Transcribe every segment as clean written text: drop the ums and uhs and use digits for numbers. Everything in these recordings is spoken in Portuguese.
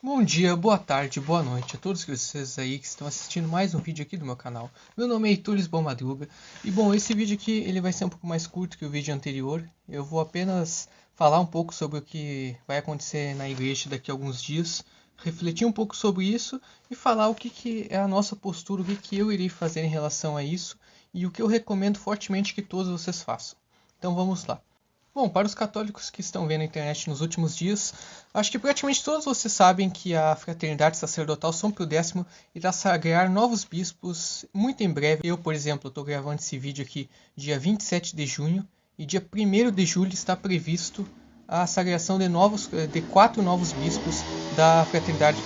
Bom dia, boa tarde, boa noite a todos vocês aí que estão assistindo mais um vídeo aqui do meu canal. Meu nome é Heitor Lisboa Madruga e bom, esse vídeo aqui ele vai ser um pouco mais curto que o vídeo anterior. Eu vou apenas falar um pouco sobre o que vai acontecer na igreja daqui a alguns dias, refletir um pouco sobre isso e falar o que é a nossa postura, o que eu irei fazer em relação a isso e o que eu recomendo fortemente que todos vocês façam. Então vamos lá. Bom, para os católicos que estão vendo a internet nos últimos dias, acho que praticamente todos vocês sabem que a Fraternidade Sacerdotal São Pio X irá sagrar novos bispos muito em breve. Eu, por exemplo, estou gravando esse vídeo aqui dia 27 de junho e dia 1º de julho está previsto a sagração de 4 novos bispos da Fraternidade.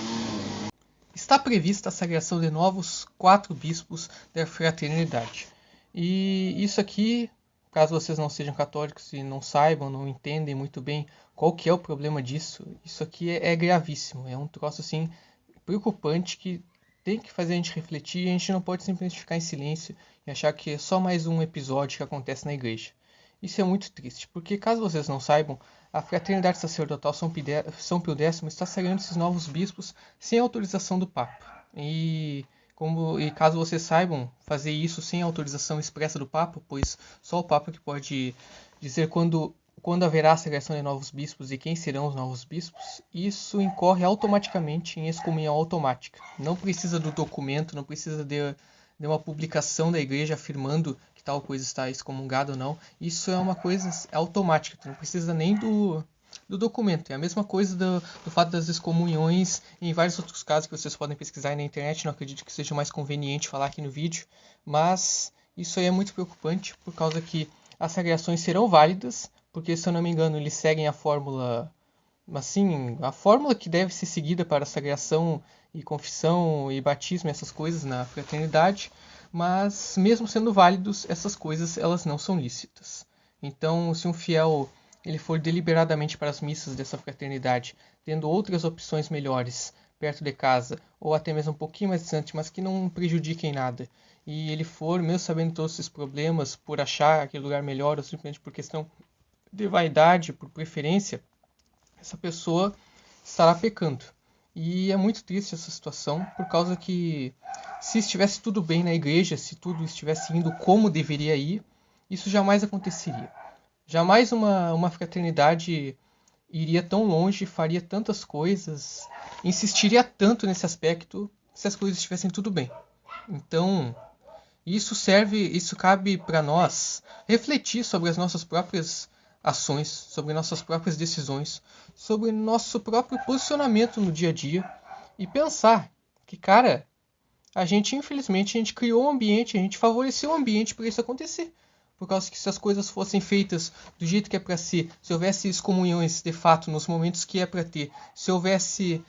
Está prevista a sagração de novos 4 bispos da Fraternidade. E isso aqui, caso vocês não sejam católicos e não saibam, não entendem muito bem qual que é o problema disso, isso aqui é gravíssimo. É um troço assim preocupante que tem que fazer a gente refletir e a gente não pode simplesmente ficar em silêncio e achar que é só mais um episódio que acontece na igreja. Isso é muito triste, porque caso vocês não saibam, a Fraternidade Sacerdotal São Pio X está sagrando esses novos bispos sem autorização do Papa. E caso vocês saibam fazer isso sem autorização expressa do Papa, pois só o Papa que pode dizer quando haverá a sagração de novos bispos e quem serão os novos bispos, isso incorre automaticamente em excomunhão automática. Não precisa do documento, não precisa de uma publicação da igreja afirmando que tal coisa está excomungada ou não. Isso é uma coisa automática, tu não precisa nem do documento. É a mesma coisa do fato das excomunhões em vários outros casos que vocês podem pesquisar aí na internet. Não acredito que seja mais conveniente falar aqui no vídeo, mas isso aí é muito preocupante por causa que as sagrações serão válidas, porque se eu não me engano eles seguem a fórmula, assim, a fórmula que deve ser seguida para a sagração e confissão e batismo, essas coisas na fraternidade, mas mesmo sendo válidos, essas coisas elas não são lícitas. Então, se um fiel ele for deliberadamente para as missas dessa fraternidade, tendo outras opções melhores perto de casa, ou até mesmo um pouquinho mais distante, mas que não prejudiquem nada, e ele for, mesmo sabendo todos esses problemas, por achar aquele lugar melhor, ou simplesmente por questão de vaidade, por preferência, essa pessoa estará pecando. E é muito triste essa situação, por causa que se estivesse tudo bem na igreja, se tudo estivesse indo como deveria ir, isso jamais aconteceria. Jamais uma fraternidade iria tão longe, faria tantas coisas, insistiria tanto nesse aspecto se as coisas estivessem tudo bem. Então, isso cabe para nós refletir sobre as nossas próprias ações, sobre nossas próprias decisões, sobre nosso próprio posicionamento no dia a dia e pensar que, cara, infelizmente, a gente criou um ambiente, a gente favoreceu o ambiente para isso acontecer. Por causa que se as coisas fossem feitas do jeito que é para ser, se houvesse excomunhões de fato nos momentos que é para ter, se houvesse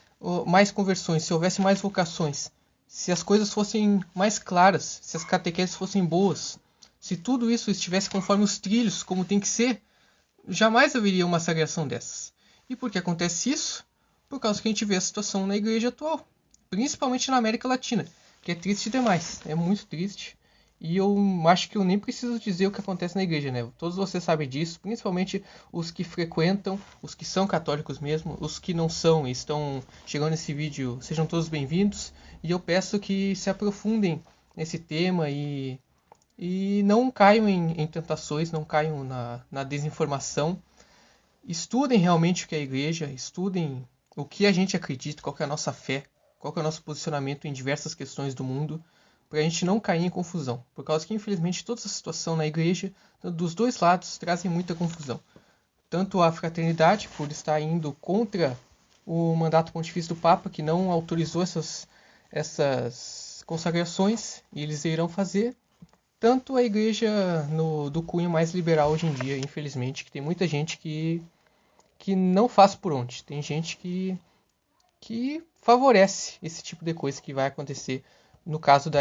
mais conversões, se houvesse mais vocações, se as coisas fossem mais claras, se as catequeses fossem boas, se tudo isso estivesse conforme os trilhos, como tem que ser, jamais haveria uma sagração dessas. E por que acontece isso? Por causa que a gente vê a situação na igreja atual, principalmente na América Latina, que é triste demais, é muito triste. E eu acho que eu nem preciso dizer o que acontece na igreja, né? Todos vocês sabem disso, principalmente os que frequentam, os que são católicos mesmo, os que não são e estão chegando nesse vídeo, sejam todos bem-vindos. E eu peço que se aprofundem nesse tema e não caiam em tentações, não caiam na desinformação. Estudem realmente o que é a igreja, estudem o que a gente acredita, qual que é a nossa fé, qual que é o nosso posicionamento em diversas questões do mundo, para a gente não cair em confusão. Por causa que, infelizmente, toda essa situação na igreja, dos dois lados, trazem muita confusão. Tanto a fraternidade, por estar indo contra o mandato pontifício do Papa, que não autorizou essas consagrações, e eles irão fazer, tanto a igreja do cunho mais liberal hoje em dia, infelizmente, que tem muita gente que não faz por onde. Tem gente que favorece esse tipo de coisa que vai acontecer no caso da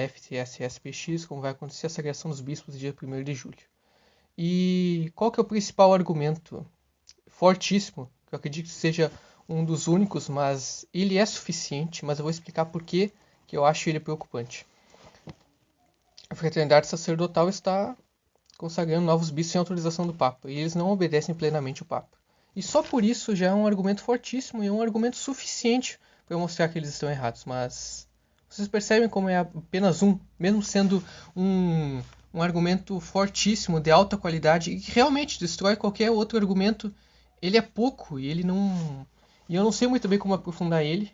FCSSPX, como vai acontecer a sagração dos bispos no dia 1º de julho. E qual que é o principal argumento fortíssimo, que eu acredito que seja um dos únicos, mas ele é suficiente, mas eu vou explicar por que eu acho ele preocupante. A fraternidade sacerdotal está consagrando novos bispos sem autorização do Papa, e eles não obedecem plenamente o Papa. E só por isso já é um argumento fortíssimo e é um argumento suficiente para mostrar que eles estão errados. Mas vocês percebem como é apenas um, mesmo sendo um argumento fortíssimo, de alta qualidade, e que realmente destrói qualquer outro argumento. Ele é pouco e ele não... E eu não sei muito bem como aprofundar ele.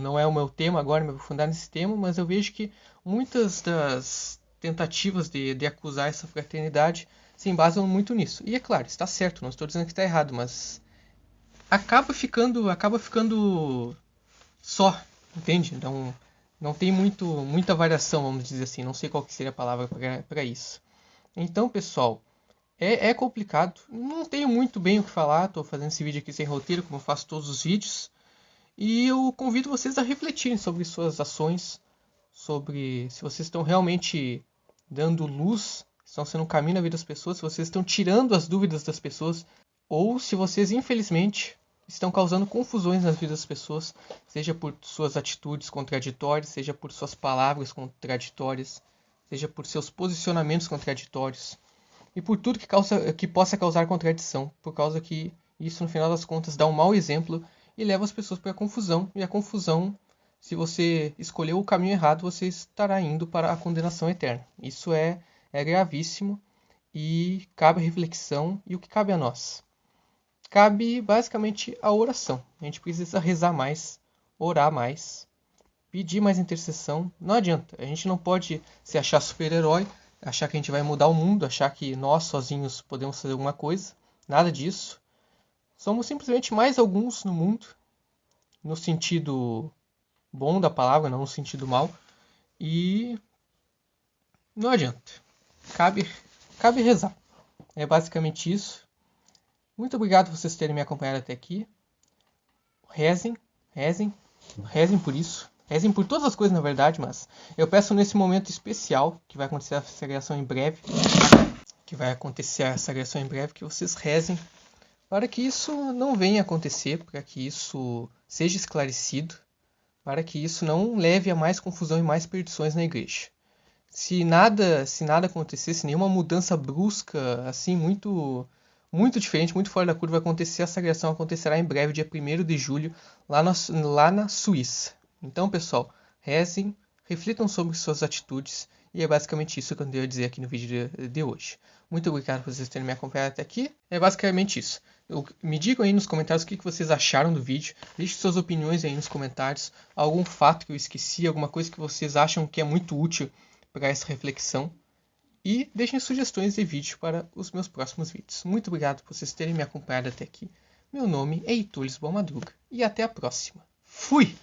Não é o meu tema agora me aprofundar nesse tema, mas eu vejo que muitas das tentativas de acusar essa fraternidade se embasam muito nisso. E é claro, está certo, não estou dizendo que está errado, mas acaba ficando só, entende? Não tem muita variação, vamos dizer assim. Não sei qual que seria a palavra para isso. Então, pessoal, é complicado. Não tenho muito bem o que falar. Estou fazendo esse vídeo aqui sem roteiro, como eu faço todos os vídeos. E eu convido vocês a refletirem sobre suas ações, sobre se vocês estão realmente dando luz, estão sendo um caminho na vida das pessoas, se vocês estão tirando as dúvidas das pessoas, ou se vocês, infelizmente, estão causando confusões nas vidas das pessoas, seja por suas atitudes contraditórias, seja por suas palavras contraditórias, seja por seus posicionamentos contraditórios, e por tudo que possa causar contradição, por causa que isso, no final das contas, dá um mau exemplo e leva as pessoas para a confusão, e a confusão, se você escolheu o caminho errado, você estará indo para a condenação eterna. Isso é gravíssimo e cabe a reflexão. E o que cabe a nós? Cabe basicamente a oração. A gente precisa rezar mais, orar mais, pedir mais intercessão. Não adianta, a gente não pode se achar super-herói, achar que a gente vai mudar o mundo, achar que nós sozinhos podemos fazer alguma coisa. Nada disso. Somos simplesmente mais alguns no mundo, no sentido bom da palavra, não no sentido mal. E não adianta. Cabe rezar. É basicamente isso. Muito obrigado por vocês terem me acompanhado até aqui. Rezem por isso. Rezem por todas as coisas, na verdade, mas eu peço nesse momento especial, que vai acontecer a sagração em breve, que vocês rezem para que isso não venha a acontecer, para que isso seja esclarecido, para que isso não leve a mais confusão e mais perdições na igreja. Se nada acontecer, se nenhuma mudança brusca, assim, muito diferente, muito fora da curva acontecer, a sagração acontecerá em breve, dia 1º de julho, lá na Suíça. Então, pessoal, rezem, reflitam sobre suas atitudes, e é basicamente isso que eu tenho a dizer aqui no vídeo de hoje. Muito obrigado por vocês terem me acompanhado até aqui. É basicamente isso. Me digam aí nos comentários o que vocês acharam do vídeo. Deixem suas opiniões aí nos comentários. Algum fato que eu esqueci, alguma coisa que vocês acham que é muito útil para essa reflexão. E deixem sugestões de vídeo para os meus próximos vídeos. Muito obrigado por vocês terem me acompanhado até aqui. Meu nome é Heitor Lisboa Madruga. E até a próxima. Fui!